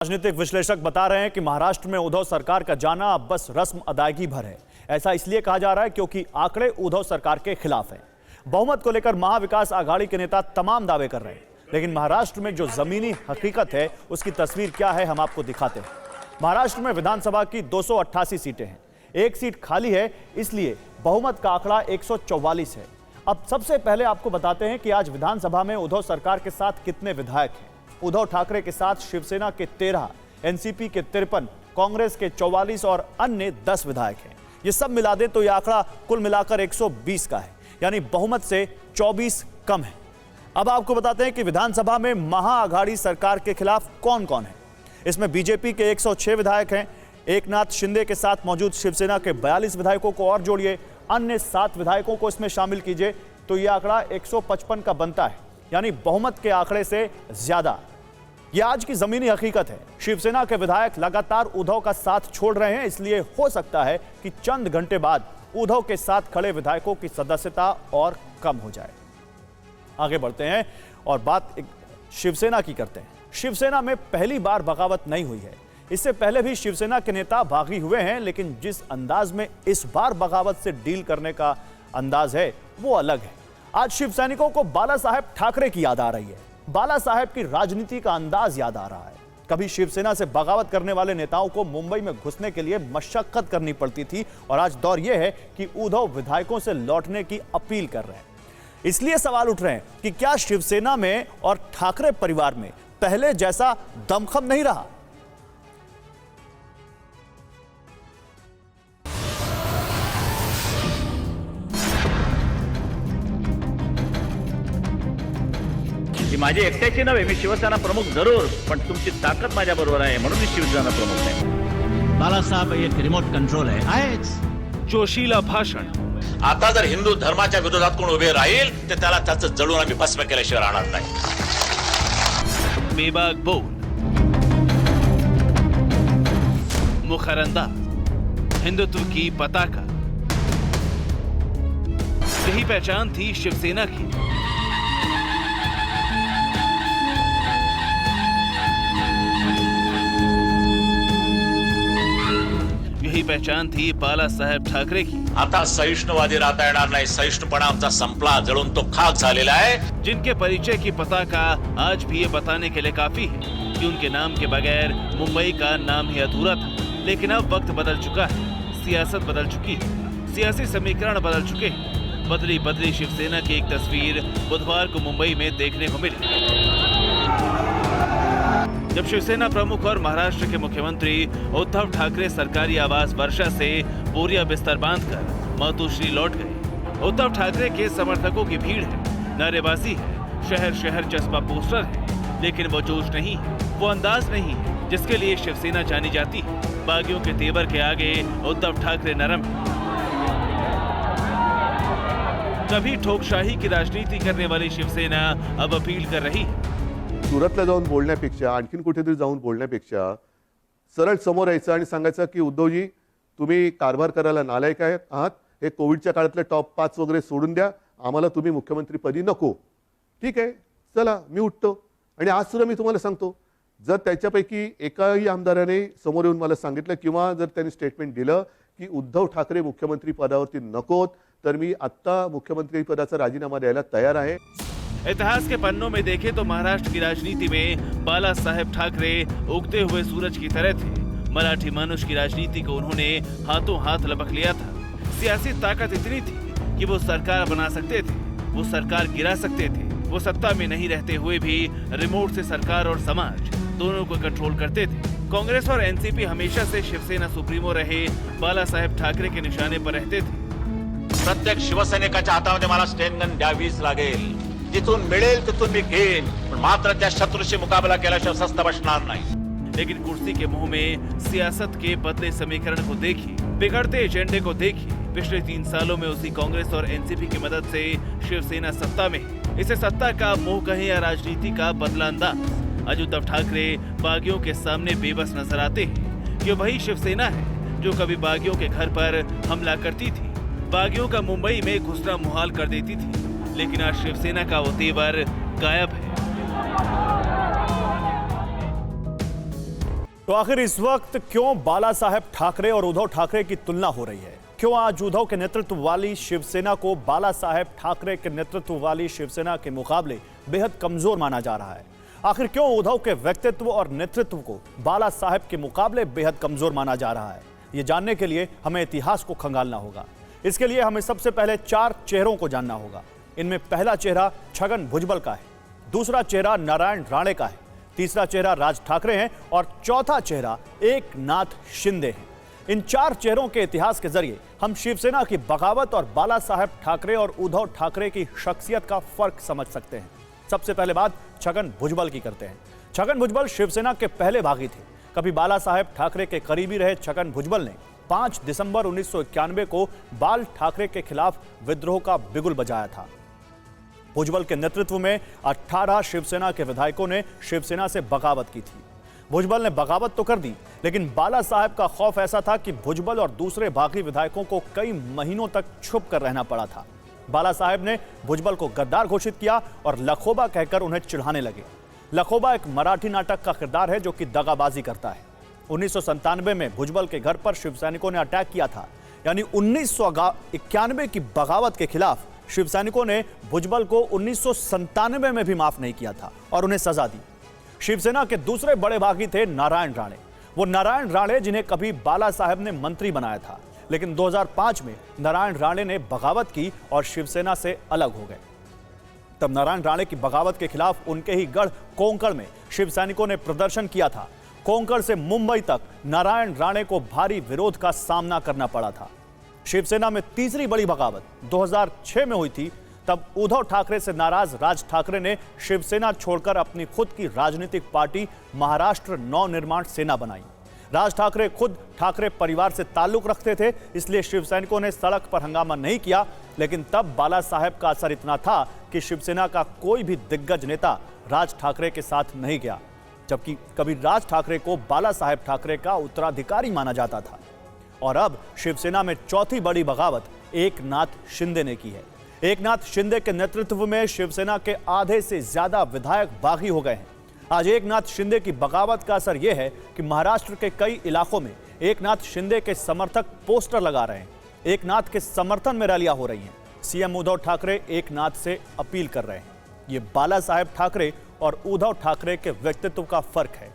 राजनीतिक विश्लेषक बता रहे हैं कि महाराष्ट्र में उद्धव सरकार का जाना अब बस रस्म अदायगी भर है। ऐसा इसलिए कहा जा रहा है क्योंकि आंकड़े उद्धव सरकार के खिलाफ हैं। बहुमत को लेकर महाविकास आघाड़ी के नेता तमाम दावे कर रहे हैं, लेकिन महाराष्ट्र में जो जमीनी हकीकत है उसकी तस्वीर क्या है हम आपको दिखाते हैं। महाराष्ट्र में विधानसभा की 288 सीटें हैं, एक सीट खाली है, इसलिए बहुमत का आंकड़ा 144 है। अब सबसे पहले आपको बताते हैं कि आज विधानसभा में उद्धव सरकार के साथ कितने विधायक हैं। उद्धव ठाकरे के साथ शिवसेना के 13, एनसीपी के 53, कांग्रेस के 44 और अन्य 10 विधायक हैं। ये सब मिला दें तो यह आंकड़ा कुल मिलाकर 120 का है, यानी बहुमत से 24 कम है। अब आपको बताते हैं कि विधानसभा में महाआघाड़ी सरकार के खिलाफ कौन कौन है। इसमें बीजेपी के 106 विधायक हैं। एकनाथ शिंदे के साथ मौजूद शिवसेना के 42 विधायकों को और जोड़िए, अन्य 7 विधायकों को इसमें शामिल कीजिए तो यह आंकड़ा 155 का बनता है, यानी बहुमत के आंकड़े से ज्यादा। यह आज की जमीनी हकीकत है। शिवसेना के विधायक लगातार उद्धव का साथ छोड़ रहे हैं, इसलिए हो सकता है कि चंद घंटे बाद उद्धव के साथ खड़े विधायकों की सदस्यता और कम हो जाए। आगे बढ़ते हैं और बात शिवसेना की करते हैं। शिवसेना में पहली बार बगावत नहीं हुई है। इससे पहले भी शिवसेना के नेता बागी हुए हैं, लेकिन जिस अंदाज में इस बार बगावत से डील करने का अंदाज है वो अलग है। आज शिव सैनिकों को बाला साहेब ठाकरे की याद आ रही है। बाला साहेब की राजनीति का अंदाज याद आ रहा है। कभी शिवसेना से बगावत करने वाले नेताओं को मुंबई में घुसने के लिए मशक्कत करनी पड़ती थी, और आज दौर यह है कि उद्धव विधायकों से लौटने की अपील कर रहे हैं। इसलिए सवाल उठ रहे हैं कि क्या शिवसेना में और ठाकरे परिवार में पहले जैसा दमखम नहीं रहा। माझी एकट्याची नव्हे, मी शिवसेना प्रमुख जरूर, पण तुमची ताकद माझ्या बरोबर आहे म्हणून मी शिवसेना प्रमुख आहे। बालासाहेब एक रिमोट कंट्रोल आहेच। जोशीला भाषण। आता जर हिंदू धर्माच्या विरोधात कोण उभे राहील तर त्याला त्याचं जळून आम्ही भस्म केल्याशिवाय राहणार नाही। बेबाक बोल, मुखरंदाज, हिंदुत्व की पताका, यही पहचान थी शिवसेना की। यही पहचान थी बाला साहेब ठाकरे की। आता सहिष्णुवादी राहता येणार नाही, सहिष्णुपणा आमचा संपला, जळून तो खाक झालेला है। जिनके परिचय की पताका आज भी ये बताने के लिए काफी है कि उनके नाम के बगैर मुंबई का नाम ही अधूरा था। लेकिन अब वक्त बदल चुका है, सियासत बदल चुकी है, सियासी समीकरण बदल चुके हैं। बदली शिवसेना की एक तस्वीर बुधवार को मुंबई में देखने को मिली, जब शिवसेना प्रमुख और महाराष्ट्र के मुख्यमंत्री उद्धव ठाकरे सरकारी आवास वर्षा से बोरिया बिस्तर बांधकर मातोश्री लौट गए। उद्धव ठाकरे के समर्थकों की भीड़ है, नारेबाजी है, शहर शहर चस्पा पोस्टर है, लेकिन वो जोश नहीं है, वो अंदाज नहीं है जिसके लिए शिवसेना जानी जाती है। बागियों के तेवर के आगे उद्धव ठाकरे नरम है। तभी ठोकशाही की राजनीति करने वाली शिवसेना अब अपील कर रही है। सुरतला जाऊन बोलण्यापेक्षा, आणखीन कुठेतरी जाऊन बोलण्यापेक्षा सरळ समोर यायचं आणि सांगायचं की उद्धवजी, तुम्ही कारभार करायला नालायक आहात, हे कोविडच्या काळातले टॉप 5 वगैरे सोडून द्या, आम्हाला तुम्ही मुख्यमंत्रीपदी नको। ठीक आहे, चला मी उठतो। आणि आज सुद्धा मी तुम्हाला सांगतो, जर त्याच्यापैकी एकाही आमदाराने समोर येऊन मला सांगितलं किंवा जर त्यांनी स्टेटमेंट दिलं की उद्धव ठाकरे मुख्यमंत्री पदावरती नकोत, तर मी आत्ता मुख्यमंत्री पदाचा राजीनामा द्यायला तयार आहे। इतिहास के पन्नों में देखें तो महाराष्ट्र की राजनीति में बाला साहेब ठाकरे उगते हुए सूरज की तरह थे। मराठी मानुष की राजनीति को उन्होंने हाथों हाथ लपक लिया था। सियासी ताकत इतनी थी कि वो सरकार बना सकते थे, वो सरकार गिरा सकते थे, वो सत्ता में नहीं रहते हुए भी रिमोट से सरकार और समाज दोनों को कंट्रोल करते थे। कांग्रेस और एनसीपी हमेशा से शिवसेना सुप्रीमो रहे बाला साहेब ठाकरे के निशाने पर रहते थे। प्रत्येक शिवसैनिकाच्या हातामध्ये मला स्टेनगन द्यावीच लागेल, जिथून मिळेल तिथून मी घेईन, पण मात्र त्या शत्रूशी मुकाबला केल्याशिवाय सस्त बसणार नाही। लेकिन कुर्सी के मुंह में सियासत के बदले समीकरण को देखिए, बिगड़ते एजेंडे को देखिए। पिछले 3 सालों में उसी कांग्रेस और एनसीपी की मदद से शिवसेना सत्ता में है। इसे सत्ता का मोह कहें या राजनीति का बदला अंदाज। आज उद्धव ठाकरे बागियों के सामने बेबस नजर आते हैं। ये वही शिवसेना है जो कभी बागियों के घर पर हमला करती थी, बागियों का मुंबई में घुसना मुहाल कर देती थी, लेकिन आज शिवसेना का वो तेवर गायब है। तो आखिर इस वक्त क्यों बाला साहेब ठाकरे और उद्धव ठाकरे की तुलना हो रही है? क्यों आज उद्धव के नेतृत्व वाली शिवसेना को बाला साहेब ठाकरे के नेतृत्व वाली शिवसेना के मुकाबले बेहद कमजोर माना जा रहा है? आखिर क्यों उद्धव के व्यक्तित्व और नेतृत्व को बाला साहेब के मुकाबले बेहद कमजोर माना जा रहा है? ये जानने के लिए हमें इतिहास को खंगालना होगा। इसके लिए हमें सबसे पहले 4 चेहरों को जानना होगा। इनमें पहला चेहरा छगन भुजबल का है, दूसरा चेहरा नारायण राणे का है, तीसरा चेहरा राज ठाकरे हैं और चौथा चेहरा एकनाथ शिंदे है। इन 4 चेहरों के इतिहास के जरिए हम शिवसेना की बगावत और बाला साहेब ठाकरे और उद्धव ठाकरे की शख्सियत का फर्क समझ सकते हैं। सबसे पहले बात छगन भुजबल की करते हैं। छगन भुजबल शिवसेना के पहले भागी थे। कभी बाला साहेब ठाकरे के करीबी रहे छगन भुजबल ने 5 दिसंबर 1991 को बाल ठाकरे के खिलाफ विद्रोह का बिगुल बजाया था। भुजबल के नेतृत्व में 18 शिवसेना के विधायकों ने शिवसेना से बगावत की थी। भुजबल ने बगावत तो कर दी, लेकिन बाला साहेब का खौफ ऐसा था कि भुजबल और दूसरे बागी विधायकों को कई महीनों तक छुप कर रहना पड़ा था। बाला साहेब ने भुजबल को गद्दार घोषित किया और लखोबा कहकर उन्हें चिढ़ाने लगे। लखोबा एक मराठी नाटक का किरदार है जो कि दगाबाजी करता है। 1997 में भुजबल के घर पर शिवसैनिकों ने अटैक किया था, यानी 1991 की बगावत के खिलाफ शिवसैनिकों ने भुजबल को 1997 में भी माफ नहीं किया था और उन्हें सजा दी। शिवसेना के दूसरे बड़े बागी थे नारायण राणे। वो नारायण राणे जिन्हें कभी बाला साहेब ने मंत्री बनाया था, लेकिन 2005 में नारायण राणे ने बगावत की और शिवसेना से अलग हो गए। तब नारायण राणे की बगावत के खिलाफ उनके ही गढ़ कोंकण में शिवसैनिकों ने प्रदर्शन किया था। कोंकण से मुंबई तक नारायण राणे को भारी विरोध का सामना करना पड़ा था। शिवसेना में तीसरी बड़ी बगावत 2006 में हुई थी। तब उद्धव ठाकरे से नाराज राज ठाकरे ने शिवसेना छोड़कर अपनी खुद की राजनीतिक पार्टी महाराष्ट्र नवनिर्माण सेना बनाई। राज ठाकरे खुद ठाकरे परिवार से ताल्लुक रखते थे, इसलिए शिवसैनिकों ने सड़क पर हंगामा नहीं किया। लेकिन तब बाला साहेब का असर इतना था कि शिवसेना का कोई भी दिग्गज नेता राज ठाकरे के साथ नहीं गया, जबकि कभी राज ठाकरे को बाला साहेब ठाकरे का उत्तराधिकारी माना जाता था। और अब शिवसेना में चौथी बड़ी बगावत एकनाथ शिंदे ने की है। एकनाथ शिंदे के नेतृत्व में शिवसेना के आधे से ज्यादा विधायक बागी हो गए हैं। आज एकनाथ शिंदे की बगावत का असर यह है कि महाराष्ट्र के कई इलाकों में एकनाथ शिंदे के समर्थक पोस्टर लगा रहे हैं। एकनाथ के समर्थन में रैलियां हो रही हैं। सीएम उद्धव ठाकरे एकनाथ से अपील कर रहे हैं। ये बाला साहेब ठाकरे और उद्धव ठाकरे के व्यक्तित्व का फर्क है।